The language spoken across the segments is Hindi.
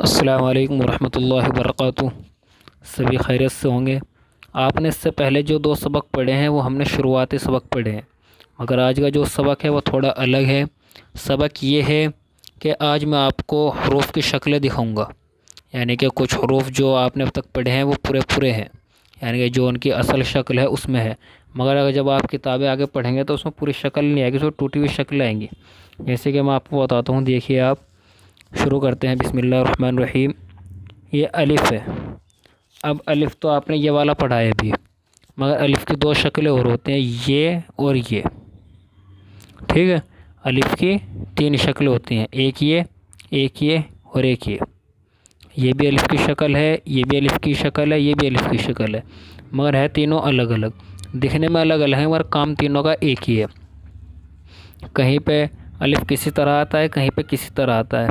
अस्सलाम वालेकुम वरहमतुल्लाहि वबरकातुहू। सभी खैरियत से होंगे। आपने इससे पहले जो दो सबक पढ़े हैं वो हमने शुरुआती सबक पढ़े हैं, मगर आज का जो सबक है वो थोड़ा अलग है। सबक ये है कि आज मैं आपको हरूफ की शक्लें दिखाऊंगा, यानी कि कुछ हरूफ जो आपने अब तक पढ़े हैं वो पूरे पूरे हैं, यानी कि जो उनकी असल शक्ल है उसमें है, मगर अगर जब आप किताबें आगे पढ़ेंगे तो उसमें पूरी शक्ल नहीं आएगी, उसमें टूटी हुई शक्ल आएंगी। जैसे कि मैं आपको बताता हूँ, देखिए आप शुरू करते हैं बिस्मिल्लाहिर्रहमानिर्रहीम। ये अलिफ़ है। अब अलिफ़ तो आपने ये वाला पढ़ा है अभी, मगर अलिफ़ की दो शक्लें और होती हैं, ये और ये। ठीक है, अलिफ़ की तीन शक्लें होती हैं, एक ये और एक ये। ये भी अलिफ़ की शक्ल है, ये भी अलिफ़ की शक्ल है, ये भी अलिफ़ की शक्ल है, मगर है तीनों अलग अलग, दिखने में अलग अलग हैं, मगर काम तीनों का एक ही है। कहीं पे अलिफ़ किसी तरह आता है, कहीं पे किसी तरह आता है।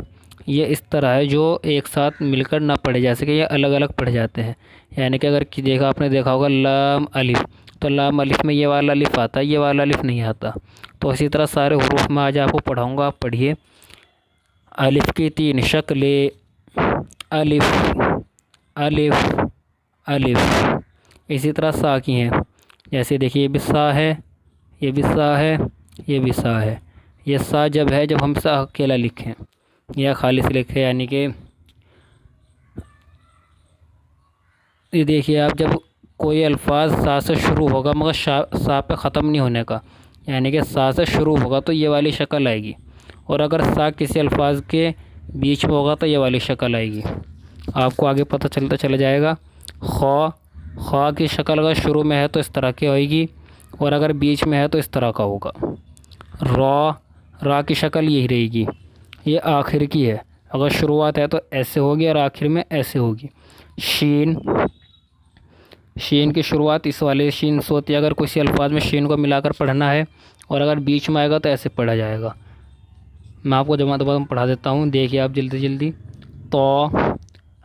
ये इस तरह है जो एक साथ मिलकर ना पढ़े जा सके, ये अलग अलग पढ़े जाते हैं। यानी कि अगर आपने देखा होगा लाम अलिफ़, तो लाम अलिफ़ में ये वाला अलिफ़ आता है, ये वाला अलिफ़ नहीं आता। तो इसी तरह सारे हुरूफ में आज आपको पढ़ाऊँगा, आप पढ़िए। अलिफ़ की तीन शक्लें, अलिफ़ अलिफ़ अलिफ़। इसी तरह सा की हैं, जैसे देखिए ये भी सा है, ये भी सा है, ये भी सा है। ये सा जब है जब हम सा अकेला लिखें या खाली से लिखें, यानी कि ये देखिए आप, जब कोई अल्फाज सा से शुरू होगा मगर सा पे ख़त्म नहीं होने का, यानी कि सा से शुरू होगा तो ये वाली शक्ल आएगी, और अगर सा किसी अल्फाज के बीच में होगा तो ये वाली शक्ल आएगी। आपको आगे पता चलता चला जाएगा। ख़ा की शक्ल अगर शुरू में है तो इस तरह की होएगी, और अगर बीच में है तो इस तरह का होगा। रा की शक्ल यही रहेगी, ये आखिर की है, अगर शुरुआत है तो ऐसे होगी और आखिर में ऐसे होगी। शीन की शुरुआत इस वाले शीन से होती है, अगर किसी अल्फाज में शीन को मिलाकर पढ़ना है, और अगर बीच में आएगा तो ऐसे पढ़ा जाएगा। मैं आपको जमा दबा पढ़ा देता हूँ, देखिए आप जल्दी जल्दी। तो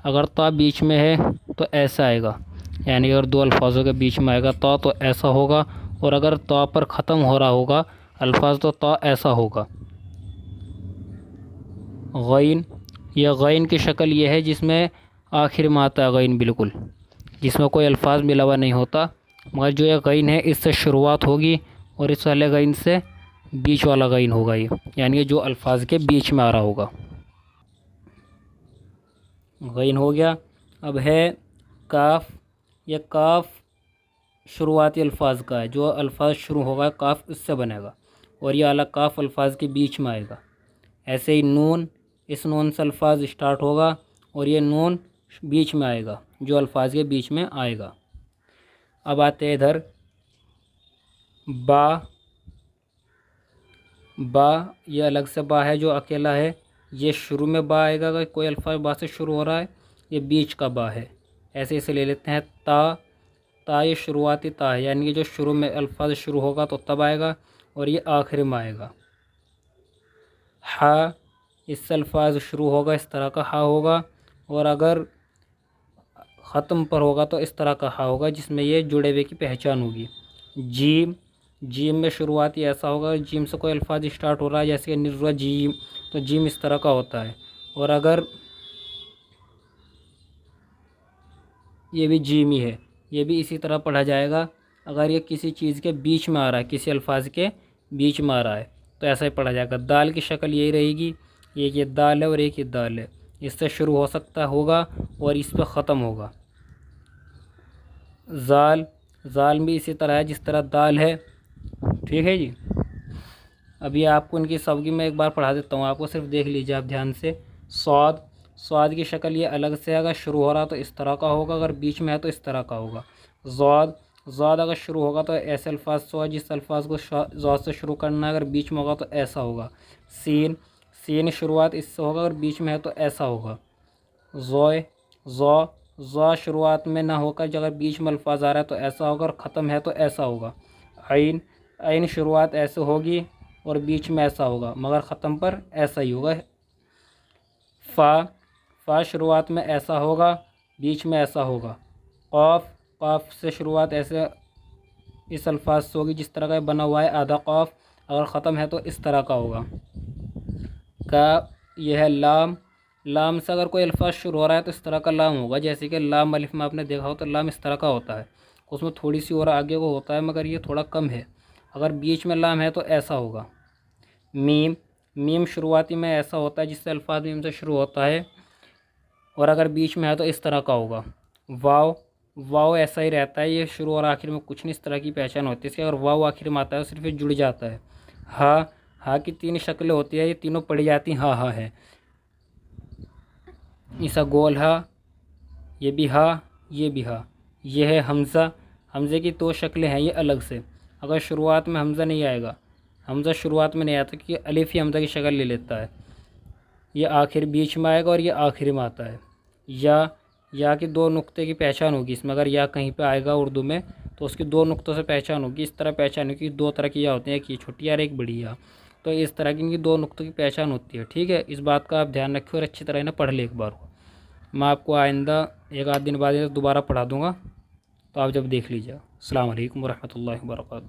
अगर तो बीच में है तो ऐसा आएगा, यानी अगर दो अल्फाजों के बीच में आएगा तो ऐसा होगा, और अगर तो पर ख़त्म हो रहा होगा अल्फाज तो ऐसा होगा। गैन, यह गैन की शक्ल ये है जिसमें आखिर में आता है गैन, बिल्कुल जिसमें कोई अल्फाज मिला हुआ नहीं होता, मगर जो यह गैन है इससे शुरुआत होगी और इस वाले गैन से बीच वाला गैन होगा ये, यानी जो अल्फाज के बीच में आ रहा होगा। गैन हो गया। अब है काफ। यह काफ शुरुआती अल्फाज का है, जो अल्फाज शुरू होगा काफ इससे बनेगा, और यह अलग काफ अल्फाज के बीच में आएगा। ऐसे ही नून, इस नून से अल्फाज स्टार्ट होगा और ये नून बीच में आएगा, जो अल्फाज के बीच में आएगा। अब आते हैं इधर बा। ये अलग से बा है जो अकेला है, ये शुरू में बा आएगा, अगर कोई अल्फाज बा से शुरू हो रहा है, ये बीच का बा है। ऐसे इसे ले लेते हैं ता ये शुरुआती ता है, यानी कि जो शुरू में अल्फाज शुरू होगा तो तब आएगा और ये आखिर में आएगा। हा, इससे अल्फाज शुरू होगा, इस तरह का हा होगा, और अगर ख़त्म पर होगा तो इस तरह का हा होगा, जिसमें ये जुड़े हुए की पहचान होगी। जीम में शुरुआती ऐसा होगा, जीम से कोई अल्फाज स्टार्ट हो रहा है, जैसे निर्वा जीम, तो जीम इस तरह का होता है, और अगर ये भी जीम ही है, ये भी इसी तरह पढ़ा जाएगा। अगर ये किसी चीज़ के बीच में आ रहा है, किसी अल्फाज के बीच में आ रहा है, तो ऐसा ही पढ़ा जाएगा। दाल की शक्ल यही रहेगी, एक ये दाल है और एक ये दाल है, इससे शुरू हो सकता होगा और इस पर ख़त्म होगा। जाल भी इसी तरह है जिस तरह दाल है। ठीक है जी। अभी आपको इनकी सबकी मैं एक बार पढ़ा देता हूँ, आपको सिर्फ देख लीजिए आप ध्यान से। सौद स्वाद की शक्ल ये अलग से है, अगर शुरू हो रहा तो इस तरह का होगा, अगर बीच में है तो इस तरह का होगा। ज़ाद, ज़ाद अगर शुरू होगा तो ऐसे अल्फाज से होगा जिस अल्फाज को ज़ाद से शुरू करना है, अगर बीच में होगा तो ऐसा होगा। सीन, सीन शुरुआत इससे होगा, अगर बीच में है तो ऐसा होगा। ज़ोए, ज़ा शुरुआत में ना होकर अगर बीच में अल्फाज आ रहा है तो ऐसा होगा, और ख़त्म है तो ऐसा होगा। आइन, आइन शुरुआत ऐसे होगी और बीच में ऐसा होगा, मगर ख़त्म पर ऐसा ही होगा। फ़ा शुरुआत में ऐसा होगा, बीच में ऐसा होगा। क़ाफ़, क़ाफ़ से शुरुआत ऐसे इस अल्फाज से होगी जिस तरह का बना हुआ है आधा क़ाफ़, अगर ख़त्म है तो इस तरह का होगा। का, यह है लाम, लाम से अगर कोई अल्फाज शुरू हो रहा है तो इस तरह का लाम होगा, जैसे कि लाम अलिफ में आपने देखा हो तो लाम इस तरह का होता है, उसमें थोड़ी सी और आगे को होता है मगर ये थोड़ा कम है। अगर बीच में लाम है तो ऐसा होगा। मीम, मीम शुरुआती में ऐसा होता है जिससे अल्फाज मीम से शुरू होता है, और अगर बीच में है तो इस तरह का होगा। वाव, वाव ऐसा ही रहता है, ये शुरू और आखिर में कुछ नहीं इस तरह की पहचान होती है इसकी, अगर वाव आखिर में आता है सिर्फ जुड़ जाता है। हा, हा की 3 शक्लें होती है, ये तीनों पड़ी जाती हैं हा है। ऐसा गोल हा, ये भी हा, ये भी हा। ये है हमज़ा, हमज़े की 2 शक्लें हैं ये अलग से, अगर शुरुआत में हमज़ा नहीं आएगा, हमज़ा शुरुआत में नहीं आता कि अलिफ ही हमज़ा की शक्ल ले लेता है, ये आखिर बीच में आएगा और ये आखिर में आता है। या की 2 नुक्ते की पहचान होगी इसमें, अगर या कहीं पे आएगा उर्दू में तो उसकी 2 नुक्तों से पहचान होगी, इस तरह पहचान होगी। 2 तरह की या होती हैं, एक ये छोटी या एक बड़ी या, तो इस तरह की इनकी 2 नुक्तों की पहचान होती है। ठीक है, इस बात का आप ध्यान रखिए और अच्छी तरह इन्हें पढ़ ले एक बार। मैं आपको आइंदा एक आध दिन बाद दोबारा पढ़ा दूँगा, तो आप जब देख लीजिए। अस्सलाम वालेकुम वरहमतुल्लाहि वबरकातुहू।